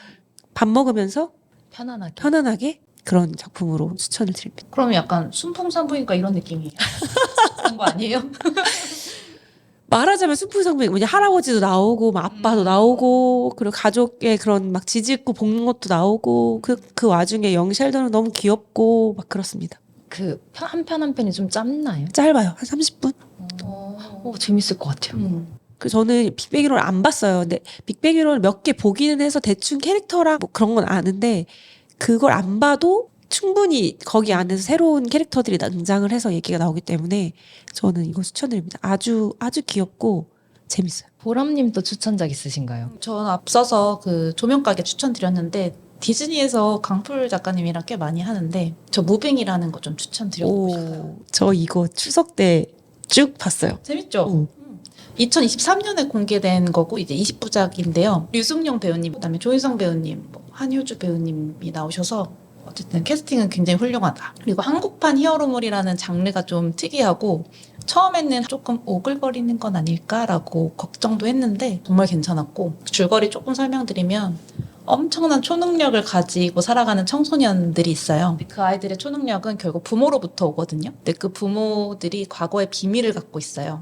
B: 밥 먹으면서 편안하게 그런 작품으로 추천을 드립니다.
C: 그러면 약간 순풍산부인과 이런 느낌이에요. 그런 거 아니에요?
B: 말하자면 순풍산부인 뭐냐 할아버지도 나오고 막 아빠도 나오고 그리고 가족의 그런 막 지지고 볶는 것도 나오고 그 와중에 영 셸던은 너무 귀엽고 막 그렇습니다.
A: 그 한 편 한 편이 좀 짧나요?
B: 짧아요. 한 30분.
A: 재밌을 것 같아요.
B: 그래서 저는 빅뱅 히로를 안 봤어요. 근데 빅뱅 히로를 몇 개 보기는 해서 대충 캐릭터랑 뭐 그런 건 아는데 그걸 안 봐도 충분히 거기 안에서 새로운 캐릭터들이 등장을 해서 얘기가 나오기 때문에 저는 이거 추천드립니다. 아주 귀엽고 재밌어요.
A: 보람님도 추천작 있으신가요?
C: 저는 앞서서 그 조명가게 추천드렸는데 디즈니에서 강풀 작가님이랑 꽤 많이 하는데 저 무빙이라는 거 좀 추천드리고 싶어요.
B: 저 이거 추석 때 쭉 봤어요.
C: 재밌죠? 2023년에 공개된 거고 이제 20부작인데요. 류승룡 배우님, 그다음에 조인성 배우님, 뭐 한효주 배우님이 나오셔서 어쨌든 캐스팅은 굉장히 훌륭하다. 그리고 한국판 히어로물이라는 장르가 좀 특이하고 처음에는 조금 오글거리는 건 아닐까라고 걱정도 했는데 정말 괜찮았고 줄거리 조금 설명드리면 엄청난 초능력을 가지고 살아가는 청소년들이 있어요. 그 아이들의 초능력은 결국 부모로부터 오거든요. 근데 그 부모들이 과거의 비밀을 갖고 있어요.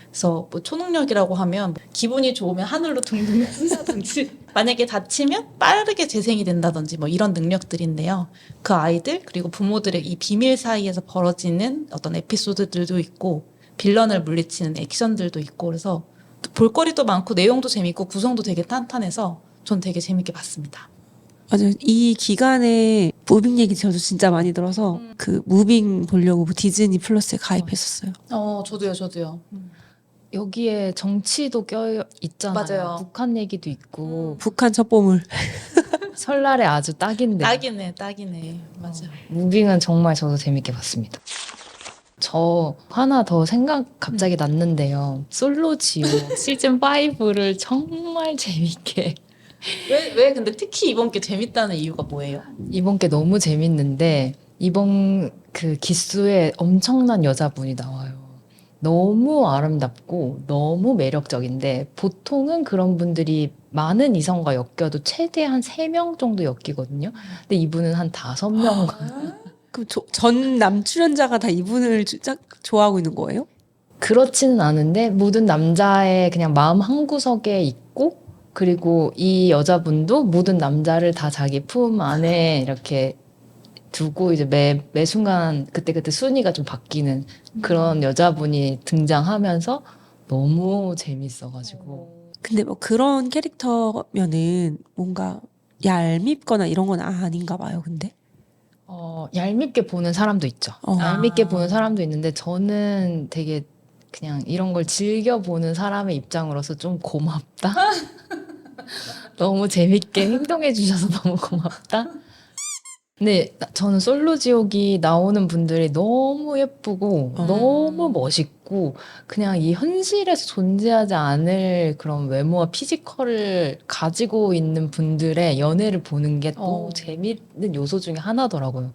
C: 그래서 뭐 초능력이라고 하면 기분이 좋으면 하늘로 둥둥 뜬다든지 만약에 다치면 빠르게 재생이 된다든지 뭐 이런 능력들인데요. 그 아이들 그리고 부모들의 이 비밀 사이에서 벌어지는 어떤 에피소드들도 있고 빌런을 물리치는 액션들도 있고 그래서 볼거리도 많고 내용도 재밌고 구성도 되게 탄탄해서 전 되게 재밌게 봤습니다.
B: 맞아요. 이 기간에 무빙 얘기 저도 진짜 많이 들어서 그 무빙 보려고 디즈니 플러스에 가입했었어요.
C: 저도요.
A: 여기에 정치도 껴 있잖아요.
C: 맞아요.
A: 북한 얘기도 있고
B: 북한 첩보물.
A: 설날에 아주 딱인데.
C: 딱이네. 맞아요.
A: 무빙은 정말 저도 재밌게 봤습니다. 저 하나 더 생각 갑자기 났는데요. 솔로지오 시즌 5를 정말 재밌게
C: 왜 근데 특히 이번 게 재밌다는 이유가 뭐예요?
A: 이번 게 너무 재밌는데 이번 그 기수에 엄청난 여자분이 나와요. 너무 아름답고 너무 매력적인데 보통은 그런 분들이 많은 이성과 엮여도 최대한 3명 정도 엮이거든요. 근데 이분은 한 5명.
B: 그럼 전 남출연자가 다 이분을 좋아하고 있는 거예요?
A: 그렇지는 않은데 모든 남자의 그냥 마음 한구석에 있고 그리고 이 여자분도 모든 남자를 다 자기 품 안에 이렇게 두고 이제 매 순간 그때그때 순위가 좀 바뀌는 그런 여자분이 등장하면서 너무 재밌어가지고
B: 근데 뭐 그런 캐릭터면은 뭔가 얄밉거나 이런 건 아닌가 봐요. 근데
A: 얄밉게 보는 사람도 있죠. 얄밉게 보는 사람도 있는데 저는 되게 그냥 이런 걸 즐겨 보는 사람의 입장으로서 좀 고맙다. 너무 재밌게 행동해 주셔서 너무 고맙다. 근데 저는 솔로지옥이 나오는 분들이 너무 예쁘고 너무 멋있고 그냥 이 현실에서 존재하지 않을 그런 외모와 피지컬을 가지고 있는 분들의 연애를 보는 게 또 재밌는 요소 중에 하나더라고요.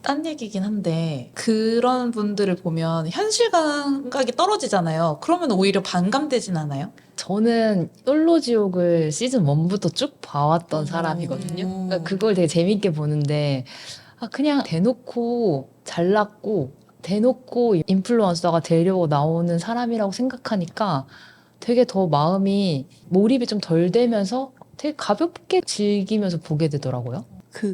C: 딴 얘기긴 한데 그런 분들을 보면 현실 감각이 떨어지잖아요. 그러면 오히려 반감되진 않아요?
A: 저는 솔로지옥을 시즌 1부터 쭉 봐왔던 사람이거든요. 그러니까 그걸 되게 재밌게 보는데 그냥 대놓고 잘났고 대놓고 인플루언서가 되려고 나오는 사람이라고 생각하니까 되게 더 마음이 몰입이 좀 덜 되면서 되게 가볍게 즐기면서 보게 되더라고요.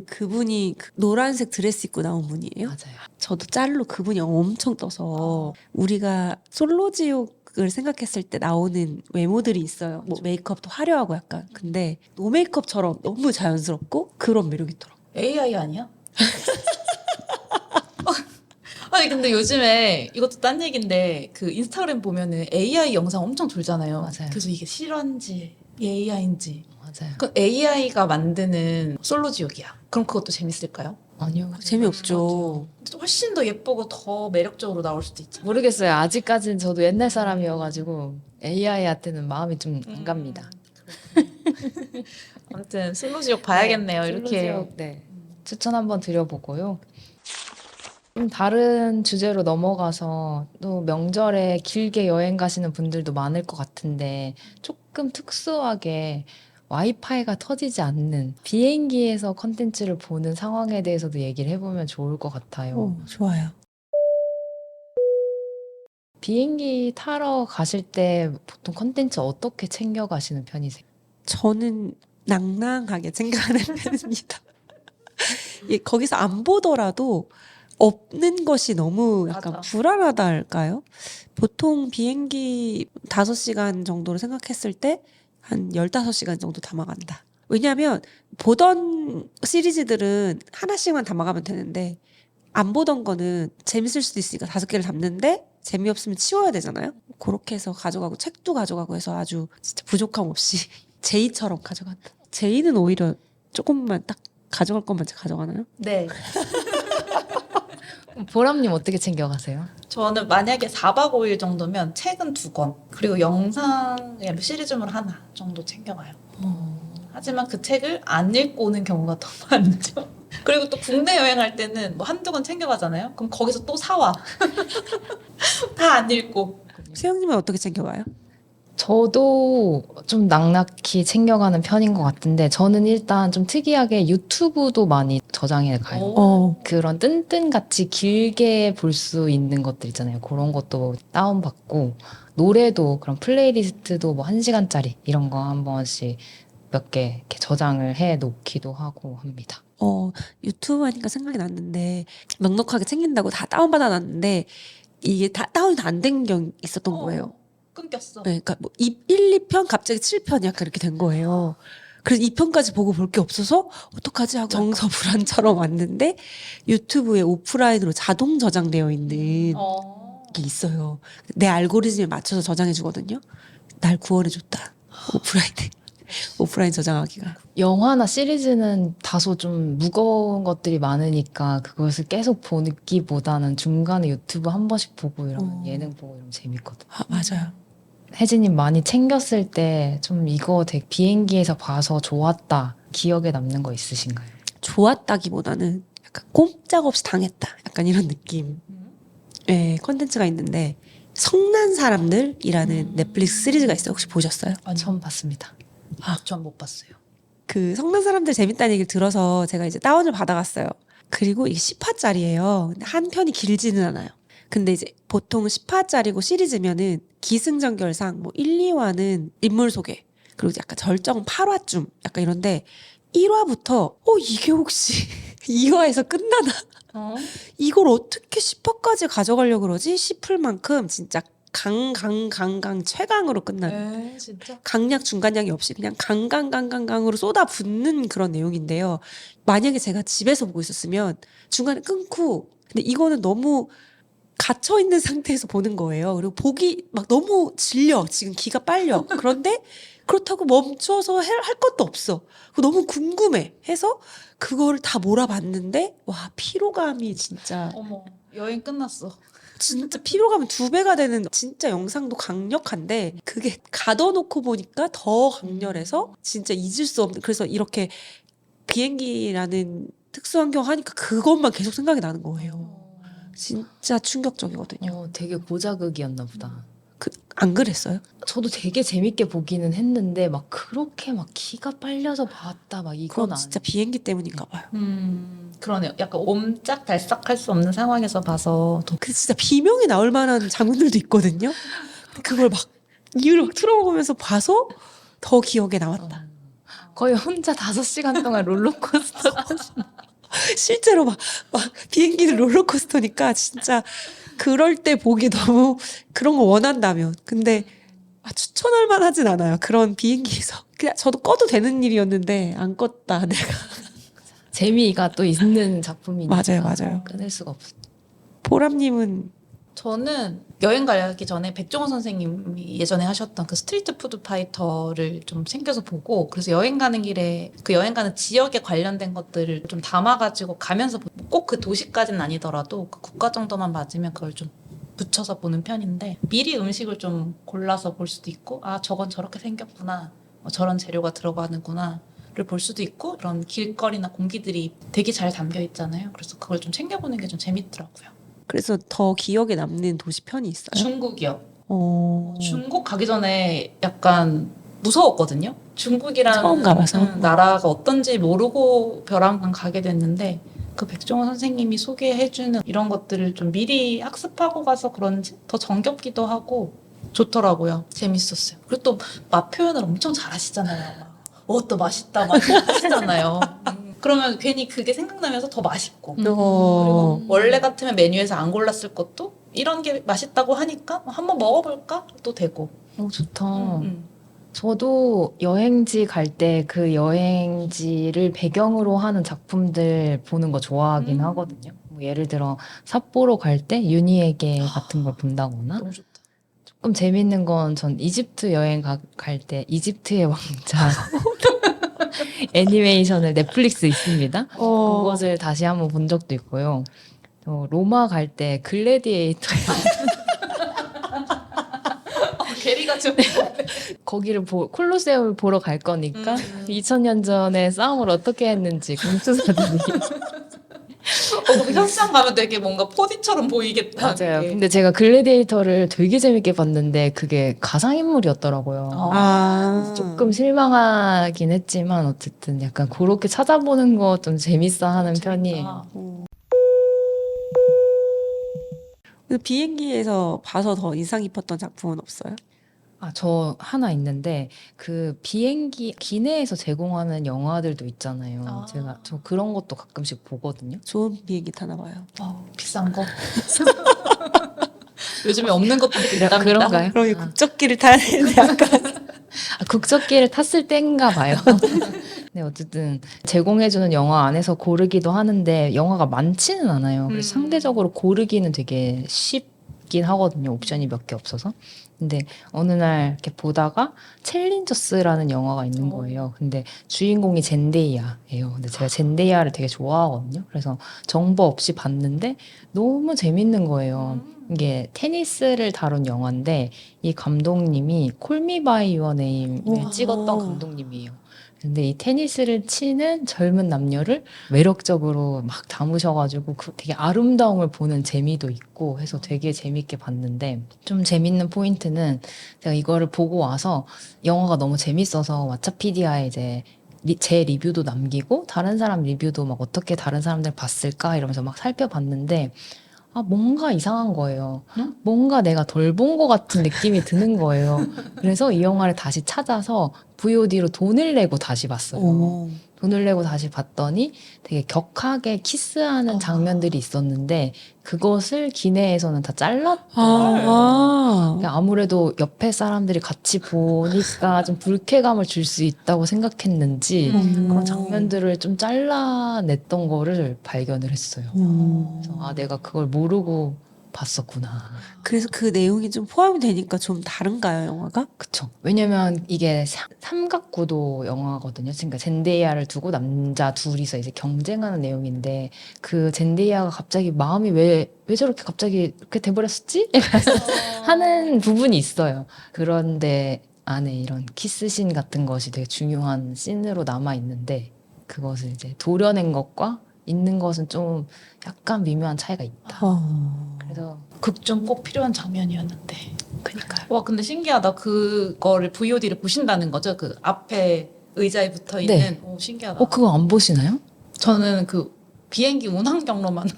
B: 그분이 그 노란색 드레스 입고 나온 분이에요?
A: 맞아요.
B: 저도 짤로 그분이 엄청 떠서 우리가 솔로지옥을 생각했을 때 나오는 외모들이 있어요. 뭐 메이크업도 화려하고 약간. 근데 노 메이크업처럼 너무 자연스럽고 그런 매력이 있더라고요.
C: AI 아니야? 아니 근데 요즘에 이것도 딴 얘긴데 그 인스타그램 보면은 AI 영상 엄청 돌잖아요.
A: 맞아요.
C: 그래서 이게 실화인지 AI인지.
A: 맞아요.
C: 그 AI가 만드는 솔로지옥이야. 그럼 그것도 재밌을까요?
A: 아니요.
B: 재미없죠.
C: 훨씬 더 예쁘고 더 매력적으로 나올 수도 있잖아.
A: 모르겠어요. 아직까지는 저도 옛날 사람이어가지고 AI한테는 마음이 좀 안 갑니다.
C: 아무튼 솔로지옥 봐야겠네요.
A: 네,
C: 이렇게.
A: 솔로지옥, 네. 추천 한번 드려보고요. 좀 다른 주제로 넘어가서 또 명절에 길게 여행 가시는 분들도 많을 것 같은데 조금 특수하게 와이파이가 터지지 않는 비행기에서 컨텐츠를 보는 상황에 대해서도 얘기를 해보면 좋을 것 같아요.
B: 좋아요.
A: 비행기 타러 가실 때 보통 컨텐츠 어떻게 챙겨 가시는 편이세요?
B: 저는 낭낭하게 생각하는 편입니다. 예, 거기서 안 보더라도 없는 것이 너무 약간
C: 맞아.
B: 불안하다 할까요? 보통 비행기 5시간 정도를 생각했을 때 한 15시간 정도 담아간다. 왜냐하면 보던 시리즈들은 하나씩만 담아가면 되는데 안 보던 거는 재밌을 수도 있으니까 5개를 담는데 재미없으면 치워야 되잖아요. 그렇게 해서 가져가고 책도 가져가고 해서 아주 진짜 부족함 없이 제이처럼 가져간다. 제이는 오히려 조금만 딱 가져갈 것만 가져가나요?
C: 네.
A: 보람님 어떻게 챙겨 가세요?
C: 저는 만약에 4박 5일 정도면 책은 2권, 그리고 영상 시리즈물 하나 정도 챙겨가요. 하지만 그 책을 안 읽고 오는 경우가 더 많죠. 그리고 또 국내 여행할 때는 뭐 한두 권 챙겨가잖아요. 그럼 거기서 또 사와. 다 안 읽고.
B: 수영님은 어떻게 챙겨가요?
A: 저도 좀 넉넉히 챙겨가는 편인 것 같은데 저는 일단 좀 특이하게 유튜브도 많이 저장해 가요.
B: 어.
A: 그런 뜬뜬같이 길게 볼 수 있는 것들 있잖아요. 그런 것도 다운받고 노래도 그런 플레이리스트도 뭐 1시간짜리 이런 거 한 번씩 몇 개 이렇게 저장을 해 놓기도 하고 합니다.
B: 유튜브 하니까 생각이 났는데 넉넉하게 챙긴다고 다 다운받아 놨는데 이게 다 다운이 안 된 경이 있었던 거예요.
C: 끊겼어.
B: 네, 그러니까 뭐 1, 2편 갑자기 7편 약간 이렇게 된 거예요. 그래서 2편까지 보고 볼 게 없어서 어떡하지 하고 정서불안처럼 왔는데 유튜브에 오프라인으로 자동 저장되어 있는 게 있어요. 내 알고리즘에 맞춰서 저장해 주거든요. 날 구원해 줬다. 오프라인 저장하기가.
A: 영화나 시리즈는 다소 좀 무거운 것들이 많으니까 그것을 계속 보기보다는 중간에 유튜브 한 번씩 보고 이러면 예능 보고 이러면 재밌거든.
B: 아, 맞아요.
A: 혜진님 많이 챙겼을 때 좀 이거 되게 비행기에서 봐서 좋았다 기억에 남는 거 있으신가요?
B: 좋았다기보다는 약간 꼼짝없이 당했다. 약간 이런 느낌. 예, 컨텐츠가 있는데 성난 사람들이라는 넷플릭스 시리즈가 있어요. 혹시 보셨어요?
A: 처음 봤습니다.
C: 전 못 봤어요.
B: 그 성난 사람들 재밌다는 얘기를 들어서 제가 이제 다운을 받아갔어요. 그리고 이게 10화짜리예요. 근데 한 편이 길지는 않아요. 근데 이제 보통 10화짜리고 시리즈면은 기승전결상 뭐 1, 2화는 인물 소개 그리고 약간 절정 8화쯤 약간 이런데 1화부터 이게 혹시 2화에서 끝나나? 이걸 어떻게 10화까지 가져가려고 그러지? 싶을 만큼 진짜 강강 최강으로 끝나는
C: 진짜?
B: 강약 중간약이 없이 그냥 강으로 쏟아붓는 그런 내용인데요. 만약에 제가 집에서 보고 있었으면 중간에 끊고 근데 이거는 너무 갇혀 있는 상태에서 보는 거예요. 그리고 보기 막 너무 질려. 지금 기가 빨려. 그런데 그렇다고 멈춰서 할 것도 없어. 너무 궁금해. 해서 그거를 다 몰아봤는데 와 피로감이 진짜
C: 어머, 여행 끝났어.
B: 진짜 피로감은 2배가 되는 진짜 영상도 강력한데 그게 가둬놓고 보니까 더 강렬해서 진짜 잊을 수 없는 그래서 이렇게 비행기라는 특수환경 하니까 그것만 계속 생각이 나는 거예요. 진짜 충격적이거든요.
A: 되게 고자극이었나 보다.
B: 안 그랬어요?
A: 저도 되게 재밌게 보기는 했는데 막 그렇게 막 기가 빨려서 봤다 막 이건
B: 그건 진짜 비행기 때문인가 봐요.
C: 그러네요. 약간 옴짝달싹할 수 없는 상황에서 봐서 더
B: 근데 진짜 비명이 나올 만한 장면들도 있거든요. 그걸 막 이유를 막 틀어보면서 봐서 더 기억에 남았다.
A: 거의 혼자 5시간 동안 롤러코스터
B: 실제로 막 비행기는 롤러코스터니까 진짜 그럴 때 보기 너무 그런 거 원한다면. 근데 추천할 만하진 않아요. 그런 비행기에서. 그냥 저도 꺼도 되는 일이었는데 안 껐다 내가.
A: 재미가 또 있는 작품이니까
B: 맞아요.
A: 끊을 수가 없어.
B: 보람님은
C: 저는 여행 가기 전에 백종원 선생님이 예전에 하셨던 그 스트리트 푸드 파이터를 좀 챙겨서 보고 그래서 여행 가는 길에 그 여행 가는 지역에 관련된 것들을 좀 담아가지고 가면서 꼭 그 도시까지는 아니더라도 그 국가 정도만 맞으면 그걸 좀 붙여서 보는 편인데 미리 음식을 좀 골라서 볼 수도 있고 아 저건 저렇게 생겼구나 저런 재료가 들어가는구나 를 볼 수도 있고 그런 길거리나 공기들이 되게 잘 담겨 있잖아요. 그래서 그걸 좀 챙겨보는 게 좀 재밌더라고요.
B: 그래서 더 기억에 남는 도시 편이 있어요?
C: 중국이요.
B: 어...
C: 중국 가기 전에 약간 무서웠거든요. 중국이라는
B: 처음 가봐서?
C: 나라가 어떤지 모르고 벼랑간 가게 됐는데 그 백종원 선생님이 소개해주는 이런 것들을 좀 미리 학습하고 가서 그런지 더 정겹기도 하고 좋더라고요. 재밌었어요. 그리고 또 맛 표현을 엄청 잘하시잖아요. 또 맛있다 막 하시잖아요. 그러면 괜히 그게 생각나면서 더 맛있고 그리고 원래 같으면 메뉴에서 안 골랐을 것도 이런 게 맛있다고 하니까 한번 먹어볼까? 또 되고
A: 좋다. 저도 여행지 갈 때 그 여행지를 배경으로 하는 작품들 보는 거 좋아하긴 하거든요. 뭐 예를 들어 삿포로 갈 때 윤희에게 같은 걸 본다거나
C: 너무 좋다.
A: 조금 재밌는 건 전 이집트 여행 갈 때 이집트의 왕자 애니메이션을 넷플릭스 있습니다. 그것을 다시 한번 본 적도 있고요. 로마 갈 때 글래디에이터
C: 괴리가 좀
A: 거기를 콜로세움을 보러 갈 거니까 2000년 전에 싸움을 어떻게 했는지 공투사들이
C: 그 현장 가면 되게 뭔가 4D처럼 보이겠다.
A: 맞아요.
C: 그게.
A: 근데 제가 글래디에이터를 되게 재밌게 봤는데 그게 가상인물이었더라고요. 조금 실망하긴 했지만 어쨌든 약간 그렇게 찾아보는 거 좀 재밌어 하는
C: 재밌다.
A: 편이에요.
B: 그 비행기에서 봐서 더 인상 깊었던 작품은 없어요?
A: 아, 저 하나 있는데 그 비행기 기내에서 제공하는 영화들도 있잖아요.
C: 아.
A: 저 그런 것도 가끔씩 보거든요.
B: 좋은 비행기 타나 봐요.
C: 비싼 거. 요즘에 없는 것도 있답니다.
A: 그런가요?
B: 그럼
A: 아.
B: 국적기를 타야 되는데 약간
A: 국적기를 탔을 때인가 봐요. 네, 어쨌든 제공해주는 영화 안에서 고르기도 하는데 영화가 많지는 않아요. 그래서 상대적으로 고르기는 되게 쉽긴 하거든요. 옵션이 몇 개 없어서. 근데 어느 날 이렇게 보다가 챌린저스라는 영화가 있는 거예요. 근데 주인공이 젠데이아예요. 근데 제가 젠데이아를 되게 좋아하거든요. 그래서 정보 없이 봤는데 너무 재밌는 거예요. 이게 테니스를 다룬 영화인데 이 감독님이 콜미 바이 유어 네임을
B: 우와.
A: 찍었던 감독님이에요. 근데 이 테니스를 치는 젊은 남녀를 매력적으로 막 담으셔가지고 그 되게 아름다움을 보는 재미도 있고 해서 되게 재밌게 봤는데 좀 재밌는 포인트는 제가 이거를 보고 와서 영화가 너무 재밌어서 왓챠피디아에 이제 제 리뷰도 남기고 다른 사람 리뷰도 막 어떻게 다른 사람들 봤을까 이러면서 막 살펴봤는데 아, 뭔가 이상한 거예요.
C: 응?
A: 뭔가 내가 덜 본 것 같은 느낌이 드는 거예요. 그래서 이 영화를 다시 찾아서 VOD로 돈을 내고 다시 봤어요.
B: 오.
A: 돈을 내고 다시 봤더니 되게 격하게 키스하는 장면들이 있었는데 그것을 기내에서는 다 잘랐더라고요. 그러니까 아무래도 옆에 사람들이 같이 보니까 좀 불쾌감을 줄 수 있다고 생각했는지 그런 장면들을 좀 잘라냈던 거를 발견을 했어요. 그래서 아, 내가 그걸 모르고 봤었구나.
B: 그래서 그 내용이 좀 포함이 되니까 좀 다른가요, 영화가?
A: 그쵸. 왜냐면 이게 삼각구도 영화거든요. 그러니까 젠데이아를 두고 남자 둘이서 이제 경쟁하는 내용인데 그 젠데이아가 갑자기 마음이 왜 저렇게 갑자기 이렇게 돼버렸었지? 하는 부분이 있어요. 그런데 안에 이런 키스씬 같은 것이 되게 중요한 씬으로 남아 있는데 그것을 이제 도려낸 것과 있는 것은 좀 약간 미묘한 차이가 있다. 그래서
C: 극중 꼭 필요한 장면이었는데.
A: 그니까요.
C: 와, 근데 신기하다. 그거를 VOD를 보신다는 거죠? 그 앞에 의자에 붙어 있는.
A: 네.
C: 오, 신기하다.
A: 그거 안 보시나요?
C: 저는 그 비행기 운항 경로만.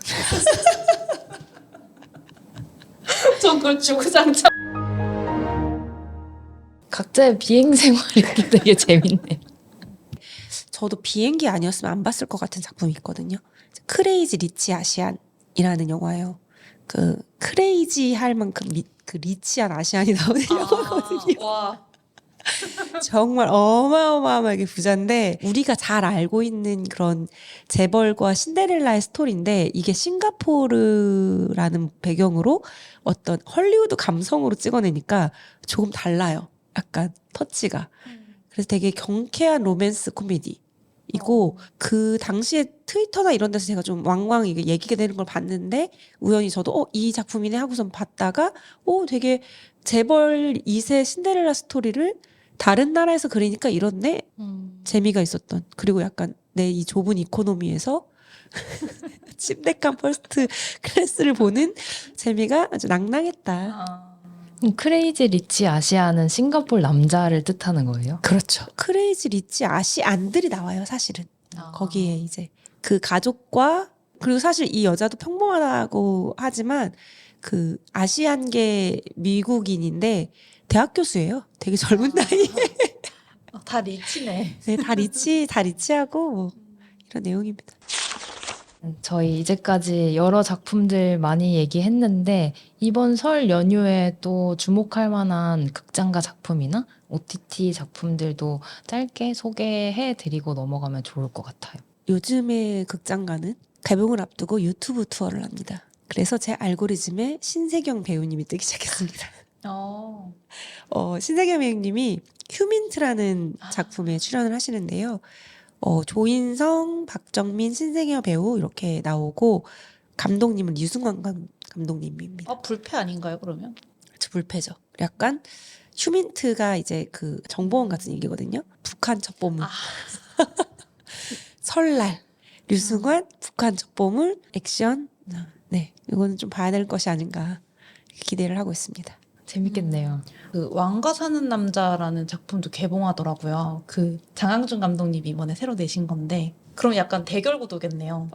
C: 전 그걸 주구장창.
A: 각자의 비행 생활이 되게 재밌네.
B: 저도 비행기 아니었으면 안 봤을 것 같은 작품이 있거든요. 크레이지 리치 아시안이라는 영화예요. 그 크레이지 할 만큼 그 리치한 아시안이 나오는 영화거든요.
C: 와.
B: 정말 어마어마하게 부자인데 우리가 잘 알고 있는 그런 재벌과 신데렐라의 스토리인데 이게 싱가포르라는 배경으로 어떤 헐리우드 감성으로 찍어내니까 조금 달라요. 약간 터치가. 그래서 되게 경쾌한 로맨스 코미디이고 그 당시에 트위터나 이런 데서 제가 좀 왕왕 이게 얘기가 되는 걸 봤는데 우연히 저도 이 작품이네 하고선 봤다가 되게 재벌 2세 신데렐라 스토리를 다른 나라에서 그리니까 이렇네 재미가 있었던 그리고 약간 내 이 좁은 이코노미에서 침대감 퍼스트 클래스를 보는 재미가 아주 낭낭했다.
A: 크레이지 리치 아시아는 싱가포르 남자를 뜻하는 거예요?
B: 그렇죠. 크레이지 리치 아시안들이 나와요, 사실은. 거기에 이제 그 가족과 그리고 사실 이 여자도 평범하다고 하지만 그 아시안계 미국인인데 대학 교수예요. 되게 젊은 나이에.
C: 다 리치네.
B: 네, 다 리치하고 뭐 이런 내용입니다.
A: 저희 이제까지 여러 작품들 많이 얘기했는데 이번 설 연휴에 또 주목할 만한 극장가 작품이나 OTT 작품들도 짧게 소개해 드리고 넘어가면 좋을 것 같아요.
B: 요즘에 극장가는 개봉을 앞두고 유튜브 투어를 합니다. 그래서 제 알고리즘에 신세경 배우님이 뜨기 시작했습니다. 신세경 배우님이 휴민트라는 작품에 출연을 하시는데요. 조인성, 박정민, 신세경 배우 이렇게 나오고 감독님은 유승환 감독님입니다.
C: 불패 아닌가요, 그러면?
B: 저 불패죠. 약간 휴민트가 이제 그 정보원 같은 얘기거든요. 북한 첩보문. 설날 류승환, 북한 첩보물, 액션. 네, 이거는 좀 봐야 될 것이 아닌가 기대를 하고 있습니다.
A: 재밌겠네요.
C: 그 왕과 사는 남자라는 작품도 개봉하더라고요. 그 장항준 감독님이 이번에 새로 내신 건데 그럼 약간 대결 구도겠네요.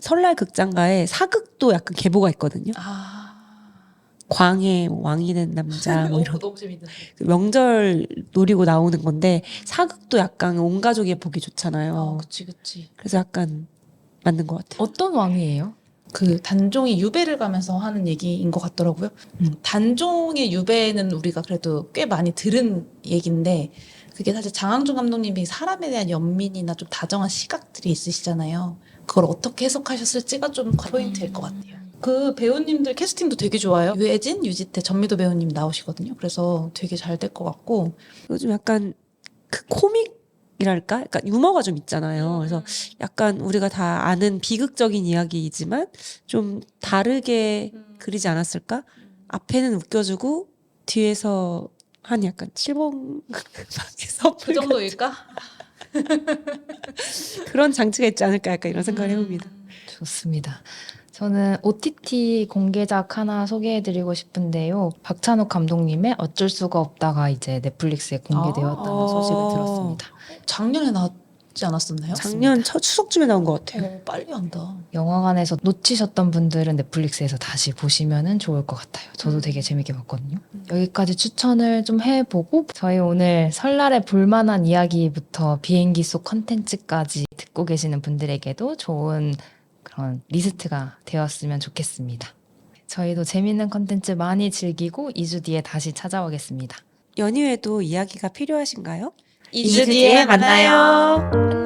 B: 설날 극장가에 사극도 약간 계보가 있거든요. 광해 왕이 된 남자 뭐 이런
C: 너무 재밌는데.
B: 그 명절 노리고 나오는 건데 사극도 약간 온 가족이 보기 좋잖아요.
C: 그치.
B: 그래서 약간 맞는 것 같아요.
A: 어떤 왕이에요?
C: 그 단종이 유배를 가면서 하는 얘기인 것 같더라고요. 단종의 유배는 우리가 그래도 꽤 많이 들은 얘기인데 그게 사실 장항준 감독님이 사람에 대한 연민이나 좀 다정한 시각들이 있으시잖아요. 그걸 어떻게 해석하셨을지가 좀 포인트일 것 같아요. 그 배우님들 캐스팅도 되게 좋아요. 유해진, 유지태, 전미도 배우님 나오시거든요. 그래서 되게 잘 될 것 같고
B: 그리고 좀 약간 그 코믹이랄까? 약간 유머가 좀 있잖아요. 그래서 약간 우리가 다 아는 비극적인 이야기이지만 좀 다르게 그리지 않았을까? 앞에는 웃겨주고 뒤에서 한 약간 칠봉방에서
C: 그 정도일까?
B: 그런 장치가 있지 않을까 약간 이런 생각을 해봅니다.
A: 좋습니다. 저는 OTT 공개작 하나 소개해드리고 싶은데요. 박찬욱 감독님의 어쩔 수가 없다가 이제 넷플릭스에 공개되었다는 소식을 들었습니다.
C: 작년에 나왔지 않았었나요?
B: 작년 첫 추석쯤에 나온 것 같아요.
C: 빨리 한다.
A: 영화관에서 놓치셨던 분들은 넷플릭스에서 다시 보시면 좋을 것 같아요. 저도 되게 재밌게 봤거든요. 여기까지 추천을 좀 해보고 저희 오늘 설날에 볼만한 이야기부터 비행기 속 컨텐츠까지 듣고 계시는 분들에게도 좋은 그런 리스트가 되었으면 좋겠습니다. 저희도 재밌는 컨텐츠 많이 즐기고 2주 뒤에 다시 찾아오겠습니다.
B: 연휴에도 이야기가 필요하신가요?
C: 2주 뒤에 만나요.